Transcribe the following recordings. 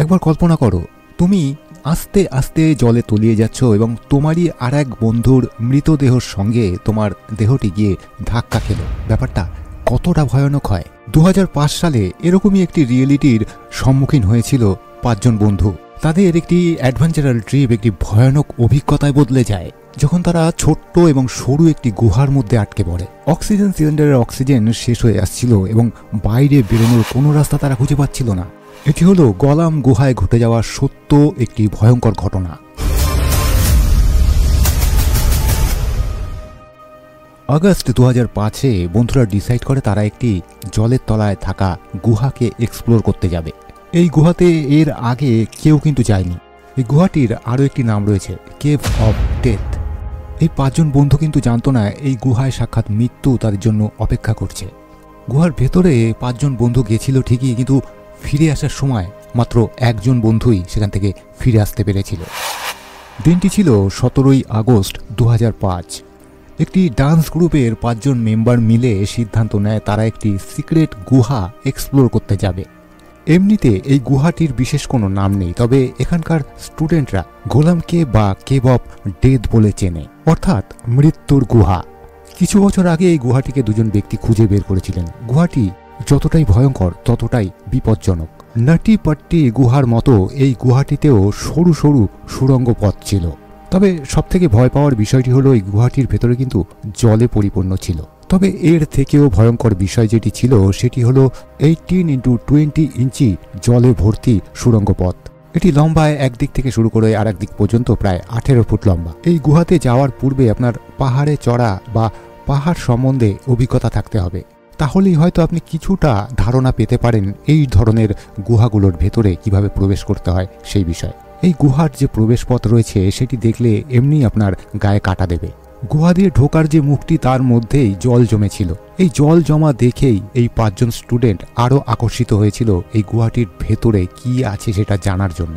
একবার কল্পনা করো, তুমি আস্তে আস্তে জলে তলিয়ে যাচ্ছ এবং তোমারই আর এক বন্ধুর মৃতদেহর সঙ্গে তোমার দেহটি গিয়ে ধাক্কা খেলো। ব্যাপারটা কতটা ভয়ানক হয়। 2005 সালে এরকমই একটি রিয়েলিটির সম্মুখীন হয়েছিল 5 জন বন্ধু। তাদের একটি অ্যাডভেঞ্চারাল ট্রিপ একটি ভয়ানক অভিজ্ঞতায় বদলে যায় যখন তারা ছোট্ট এবং সরু একটি গুহার মধ্যে আটকে পড়ে। অক্সিজেন সিলিন্ডারের অক্সিজেন শেষ হয়ে আসছিল এবং বাইরে বেরোনোর কোনো রাস্তা তারা খুঁজে পাচ্ছিল না। এটি হলো গলাম গুহায় ঘটে যাওয়া সত্য একটি ভয়ঙ্কর ঘটনা। আগস্ট 2005-এ বন্ধুরা ডিসাইড করে তারা একটি জলের তলায় থাকা গুহাকে এক্সপ্লোর করতে যাবে। এই গুহাতে এর আগে কেউ কিন্তু যায়নি। এই গুহাটির আরও একটি নাম রয়েছে, কেভ অফ ডেথ। এই 5 জন বন্ধু কিন্তু জানতো না এই গুহায় সাক্ষাৎ মৃত্যু তাদের জন্য অপেক্ষা করছে। গুহার ভেতরে 5 জন বন্ধু গেছিল ঠিকই, কিন্তু ফিরে আসার সময় মাত্র 1 জন বন্ধুই সেখান থেকে ফিরে আসতে পেরেছিল। দিনটি ছিল 17 আগস্ট 2005। একটি ডান্স গ্রুপের 5 জন মেম্বার মিলে সিদ্ধান্ত নেয় তারা একটি সিক্রেট গুহা এক্সপ্লোর করতে যাবে। এমনিতে এই গুহাটির বিশেষ কোনো নাম নেই, তবে এখানকার স্টুডেন্টরা গোলামকে বা কেভ অফ ডেথ বলে চেনে, অর্থাৎ মৃত্যুর গুহা। কিছু বছর আগে এই গুহাটিকে 2 জন ব্যক্তি খুঁজে বের করেছিলেন। গুহাটি যতটাই ভয়ঙ্কর ততটাই বিপজ্জনক। নাটি পাট্টি গুহার মতো এই গুহাটিতেও সরু সরু সুড়ঙ্গ পথ ছিল। তবে সবথেকে ভয় পাওয়ার বিষয়টি হলো এই গুহাটির ভেতরে কিন্তু জলে পরিপূর্ণ ছিল। তবে এর থেকেও ভয়ঙ্কর বিষয় যেটি ছিল সেটি হলো 18 × 20 ইঞ্চি জলে ভর্তি সুড়ঙ্গ পথ। এটি লম্বায় একদিক থেকে শুরু করে আর একদিক পর্যন্ত প্রায় 18 ফুট লম্বা। এই গুহাতে যাওয়ার পূর্বে আপনার পাহাড়ে চড়া বা পাহাড় সম্বন্ধে অভিজ্ঞতা থাকতে হবে, তাহলেই হয়তো আপনি কিছুটা ধারণা পেতে পারেন এই ধরনের গুহাগুলোর ভেতরে কিভাবে প্রবেশ করতে হয় সেই বিষয়ে। এই গুহার যে প্রবেশ পথ রয়েছে সেটি দেখলে এমনি আপনার গায়ে কাটা দেবে। গুহা দিয়ে ঢোকার যে মুখটি তার মধ্যেই জল জমেছিল। এই জল জমা দেখেই এই 5 জন স্টুডেন্ট আরও আকর্ষিত হয়েছিল এই গুহাটির ভেতরে কি আছে সেটা জানার জন্য।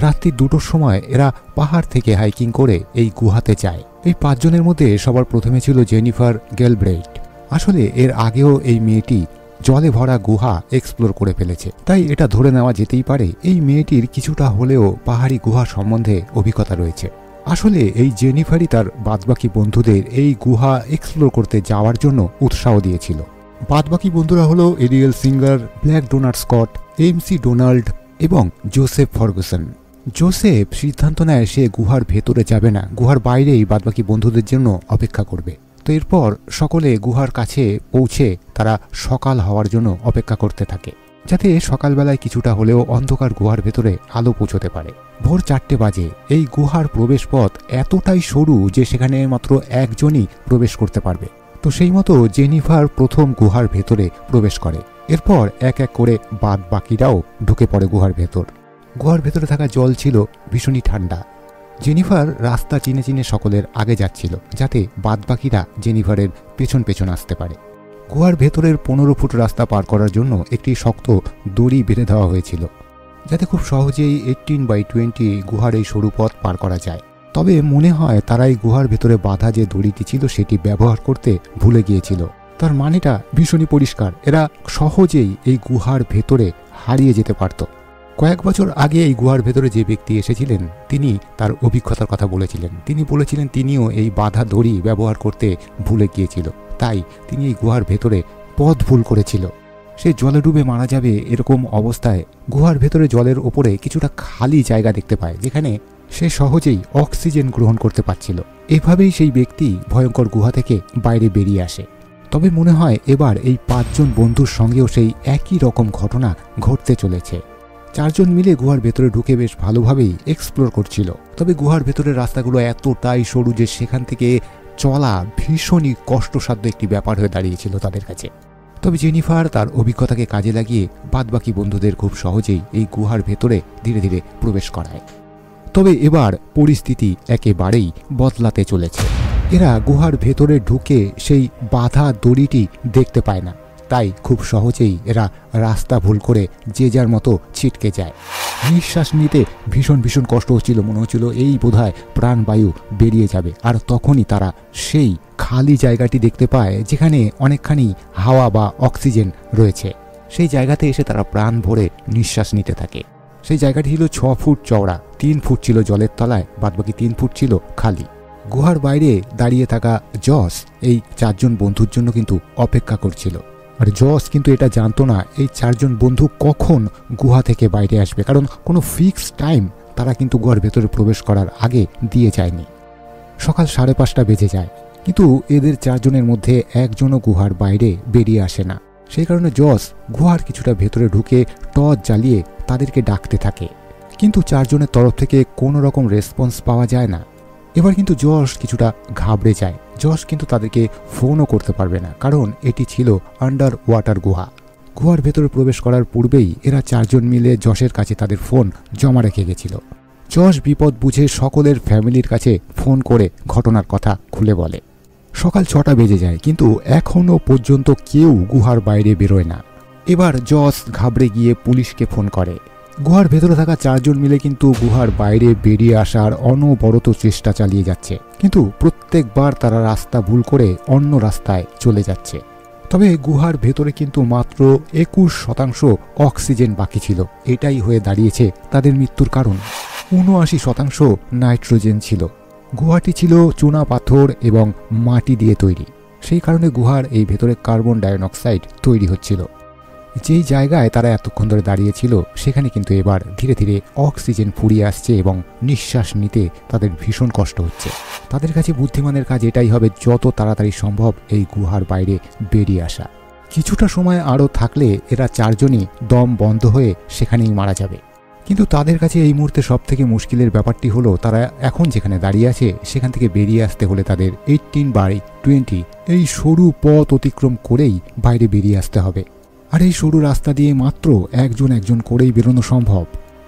রাত্রি 2টোর সময় এরা পাহাড় থেকে হাইকিং করে এই গুহাতে যায়। এই 5 জনের মধ্যে সবার প্রথমে ছিল জেনিফার গ্যালব্রেইট। আসলে এর আগেও এই মেয়েটি জলে ভরা গুহা এক্সপ্লোর করে ফেলেছে, তাই এটা ধরে নেওয়া যেতেই পারে এই মেয়েটির কিছুটা হলেও পাহাড়ি গুহা সম্বন্ধে অভিজ্ঞতা রয়েছে। আসলে এই জেনিফারই তার বাদবাকি বন্ধুদের এই গুহা এক্সপ্লোর করতে যাওয়ার জন্য উৎসাহ দিয়েছিল। বাদবাকি বন্ধুরা হলো Ariel singer, black Donald Scott, MC Donald এবং জোসেফ ফার্গুসন। জোসেফ সিদ্ধান্ত নেয় সে গুহার ভেতরে যাবে না, গুহার বাইরেই বাদবাকি বন্ধুদের জন্য অপেক্ষা করবে। তো এরপর সকলে গুহার কাছে পৌঁছে তারা সকাল হওয়ার জন্য অপেক্ষা করতে থাকে, যাতে সকালবেলায় কিছুটা হলেও অন্ধকার গুহার ভেতরে আলো পৌঁছতে পারে। ভোর 4টে বাজে। এই গুহার প্রবেশ পথ এতটাই সরু যে সেখানে মাত্র 1 জনই প্রবেশ করতে পারবে। তো সেই মতো জেনিফার প্রথম গুহার ভেতরে প্রবেশ করে। এরপর এক এক করে বাদ বাকিরাও ঢুকে পড়ে গুহার ভেতর। গুহার ভেতরে থাকা জল ছিল ভীষণই ঠান্ডা। জেনিফার রাস্তা চিনে চিনে সকলের আগে যাচ্ছিল, যাতে বাদবাকিরা জেনিফারের পেছন পেছন আসতে পারে। গুহার ভেতরের 15 ফুট রাস্তা পার করার জন্য একটি শক্ত দড়ি বেঁধে দেওয়া হয়েছিল, যাতে খুব সহজেই 18/20 গুহার এই সরু পথ পার করা যায়। তবে মনে হয় তারা এই গুহার ভেতরে বাঁধা যে দড়িটি ছিল সেটি ব্যবহার করতে ভুলে গিয়েছিল। তার মানেটা ভীষণই পরিষ্কার, এরা সহজেই এই গুহার ভেতরে হারিয়ে যেতে পারত। কয়েক বছর আগে এই গুহার ভেতরে যে ব্যক্তি এসেছিলেন তিনি তার অভিজ্ঞতার কথা বলেছিলেন। তিনি বলেছিলেন তিনিও এই বাঁধা দড়ি ব্যবহার করতে ভুলে গিয়েছিল, তাই তিনি এই গুহার ভেতরে পথ ভুল করেছিল। সে জলে ডুবে মারা যাবে এরকম অবস্থায় গুহার ভেতরে জলের ওপরে কিছুটা খালি জায়গা দেখতে পায়, যেখানে সে সহজেই অক্সিজেন গ্রহণ করতে পারছিল। এভাবেই সেই ব্যক্তি ভয়ঙ্কর গুহা থেকে বাইরে বেরিয়ে আসে। তবে মনে হয় এবার এই 5 জন বন্ধুর সঙ্গেও সেই একই রকম ঘটনা ঘটতে চলেছে। 4 জন মিলে গুহার ভেতরে ঢুকে বেশ ভালোভাবেই এক্সপ্লোর করছিল। তবে গুহার ভেতরের রাস্তাগুলো এতটাই সরু যে সেখান থেকে চলা ভীষণই কষ্টসাধ্য একটি ব্যাপার হয়ে দাঁড়িয়েছিল তাদের কাছে। তবে জেনিফার তার অভিজ্ঞতাকে কাজে লাগিয়ে বাদবাকি বন্ধুদের খুব সহজেই এই গুহার ভেতরে ধীরে ধীরে প্রবেশ করায়। তবে এবার পরিস্থিতি একেবারেই বদলাতে চলেছে। এরা গুহার ভেতরে ঢুকে সেই বাঁধা দড়িটি দেখতে পায় না, তাই খুব সহজেই এরা রাস্তা ভুল করে যে যার মতো ছিটকে যায়। নিঃশ্বাস নিতে ভীষণ ভীষণ কষ্ট হচ্ছিল, মনে হচ্ছিল এই বোধহয় প্রাণবায়ু বেরিয়ে যাবে। আর তখনই তারা সেই খালি জায়গাটি দেখতে পায় যেখানে অনেকখানি হাওয়া বা অক্সিজেন রয়েছে। সেই জায়গাতে এসে তারা প্রাণ ভরে নিঃশ্বাস নিতে থাকে। সেই জায়গাটি ছিল 6 ফুট চওড়া, 3 ফুট ছিল জলের তলায়, বাদবাকি 3 ফুট ছিল খালি। গুহার বাইরে দাঁড়িয়ে থাকা জস এই 4 জন বন্ধুর জন্য কিন্তু অপেক্ষা করছিল। আর জস কিন্তু এটা জানতো না এই 4 জন বন্ধু কখন গুহা থেকে বাইরে আসবে, কারণ কোনো ফিক্স টাইম তারা কিন্তু গুহার ভেতরে প্রবেশ করার আগে দিয়ে যায়নি। সকাল 5:30 বেজে যায়, কিন্তু এদের 4 জনের মধ্যে একজনও গুহার বাইরে বেরিয়ে আসে না। সেই কারণে জস গুহার কিছুটা ভেতরে ঢুকে টর্চ জ্বালিয়ে তাদেরকে ডাকতে থাকে, কিন্তু 4 জনের তরফ থেকে কোনো রকম রেসপন্স পাওয়া যায় না। এবার কিন্তু জস কিছুটা ঘাবড়ে যায়। জস কিন্তু তাদেরকে ফোনও করতে পারবে না, কারণ এটি ছিল আন্ডার ওয়াটার গুহা। গুহার ভেতরে প্রবেশ করার পূর্বেই এরা 4 জন মিলে জসের কাছে তাদের ফোন জমা রেখে গেছিল। জস বিপদ বুঝে সকলের ফ্যামিলির কাছে ফোন করে ঘটনার কথা খুলে বলে। সকাল 6টা বেজে যায়, কিন্তু এখনও পর্যন্ত কেউ গুহার বাইরে বেরোয় না। এবার জস ঘাবড়ে গিয়ে পুলিশকে ফোন করে। গুহার ভেতরে থাকা 4 জন মিলে কিন্তু গুহার বাইরে বেরিয়ে আসার অনবরত চেষ্টা চালিয়ে যাচ্ছে, কিন্তু প্রত্যেকবার তারা রাস্তা ভুল করে অন্য রাস্তায় চলে যাচ্ছে। তবে গুহার ভেতরে কিন্তু মাত্র 21% অক্সিজেন বাকি ছিল। এটাই হয়ে দাঁড়িয়েছে তাদের মৃত্যুর কারণ। 79% নাইট্রোজেন ছিল। গুহাটি ছিল চুনা পাথর এবং মাটি দিয়ে তৈরি, সেই কারণে গুহার এই ভেতরে কার্বন ডাইঅক্সাইড তৈরি হচ্ছিল। যেই জায়গায় তারা এতক্ষণ ধরে দাঁড়িয়েছিল সেখানে কিন্তু এবার ধীরে ধীরে অক্সিজেন ফুরিয়ে আসছে এবং নিঃশ্বাস নিতে তাদের ভীষণ কষ্ট হচ্ছে। তাদের কাছে বুদ্ধিমানের কাজ এটাই হবে যত তাড়াতাড়ি সম্ভব এই গুহার বাইরে বেরিয়ে আসা। কিছুটা সময় আরও থাকলে এরা 4 জনই দম বন্ধ হয়ে সেখানেই মারা যাবে। কিন্তু তাদের কাছে এই মুহূর্তে সবথেকে মুশকিলের ব্যাপারটি হলো তারা এখন যেখানে দাঁড়িয়ে আছে সেখান থেকে বেরিয়ে আসতে হলে তাদের 18/20 এই সরু পথ অতিক্রম করেই বাইরে বেরিয়ে আসতে হবে। আর এই সরু রাস্তা দিয়ে মাত্র একজন করেই বেরোনো সম্ভব।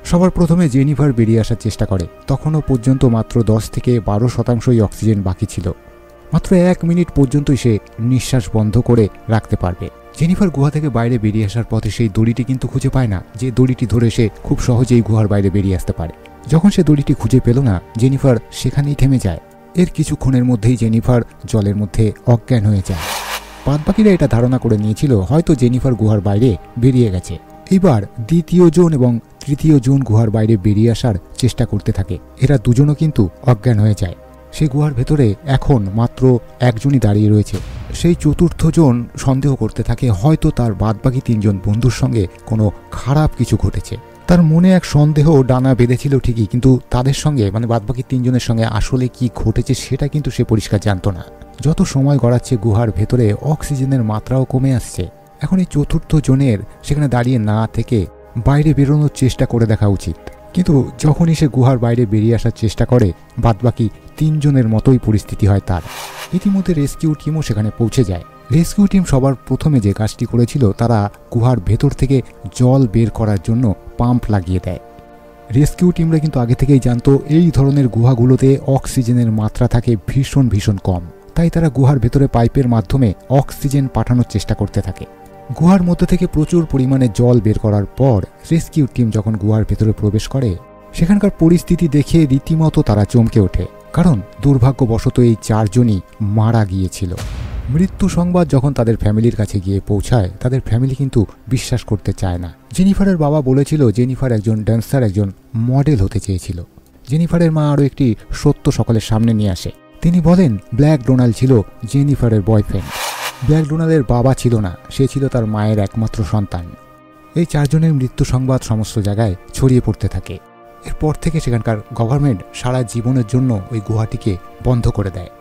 সবার প্রথমে জেনিফার বেরিয়ে আসার চেষ্টা করে। তখনও পর্যন্ত মাত্র 10 থেকে 12% অক্সিজেন বাকি ছিল। মাত্র 1 মিনিট পর্যন্তই সে নিঃশ্বাস বন্ধ করে রাখতে পারবে। জেনিফার গুহা থেকে বাইরে বেরিয়ে আসার পথে সেই দড়িটি কিন্তু খুঁজে পায় না, যে দড়িটি ধরে সে খুব সহজেই গুহার বাইরে বেরিয়ে আসতে পারে। যখন সে দড়িটি খুঁজে পেল না, জেনিফার সেখানেই থেমে যায়। এর কিছুক্ষণের মধ্যেই জেনিফার জলের মধ্যে অজ্ঞান হয়ে যায়। বাদবাকিরা এটা ধারণা করে নিয়েছিল হয়তো জেনিফার গুহার বাইরে বেরিয়ে গেছে। এইবার 2য় জন এবং 3য় জন গুহার বাইরে বেরিয়ে আসার চেষ্টা করতে থাকে। এরা দুজনও কিন্তু অজ্ঞান হয়ে যায়। সে গুহার ভেতরে এখন মাত্র একজনই দাঁড়িয়ে রয়েছে। সেই 4র্থ জন সন্দেহ করতে থাকে হয়তো তার বাদবাকি 3 জন বন্ধুর সঙ্গে কোনো খারাপ কিছু ঘটেছে। তার মনে এক সন্দেহ ডানা বেঁধেছিল ঠিকই, কিন্তু তাদের সঙ্গে মানে বাদবাকি 3 জনের সঙ্গে আসলে কি ঘটেছে সেটা কিন্তু সে পরিষ্কার জানতো না। যত সময় গড়াচ্ছে গুহার ভেতরে অক্সিজেনের মাত্রাও কমে আসছে। এখন এই 4র্থ জনের সেখানে দাঁড়িয়ে না থেকে বাইরে বেরোনোর চেষ্টা করে দেখা উচিত। কিন্তু যখনই সে গুহার বাইরে বেরিয়ে আসার চেষ্টা করে, বাদবাকি 3 জনের মতোই পরিস্থিতি হয় তার। ইতিমধ্যে রেস্কিউ টিমও সেখানে পৌঁছে যায়। রেস্কিউ টিম সবার প্রথমে যে কাজটি করেছিল, তারা গুহার ভেতর থেকে জল বের করার জন্য পাম্প লাগিয়ে দেয়। রেস্কিউ টিমরা কিন্তু আগে থেকেই জানতো এই ধরনের গুহাগুলোতে অক্সিজেনের মাত্রা থাকে ভীষণ কম, তাই তারা গুহার ভেতরে পাইপের মাধ্যমে অক্সিজেন পাঠানোর চেষ্টা করতে থাকে। গুহার মধ্যে থেকে প্রচুর পরিমাণে জল বের করার পর রেস্কিউ টিম যখন গুহার ভেতরে প্রবেশ করে, সেখানকার পরিস্থিতি দেখে রীতিমতো তারা চমকে ওঠে, কারণ দুর্ভাগ্যবশত এই 4 জনই মারা গিয়েছিল। মৃত্যু সংবাদ যখন তাদের ফ্যামিলির কাছে গিয়ে পৌঁছায়, তাদের ফ্যামিলি কিন্তু বিশ্বাস করতে চায় না। জেনিফারের বাবা বলেছিল জেনিফার একজন ড্যান্সার, একজন মডেল হতে চেয়েছিল। জেনিফারের মা আরও একটি সত্য সকলের সামনে নিয়ে আসে। তিনি বলেন ব্ল্যাক ডোনাল্ড ছিল জেনিফারের বয়ফ্রেন্ড। ব্ল্যাক ডোনাল্ডের বাবা ছিল না, সে ছিল তার মায়ের একমাত্র সন্তান। এই 4 জনের মৃত্যু সংবাদ সমস্ত জায়গায় ছড়িয়ে পড়তে থাকে। এরপর থেকে সেখানকার গভর্নমেন্ট সারা জীবনের জন্য ওই গুহাটিকে বন্ধ করে দেয়।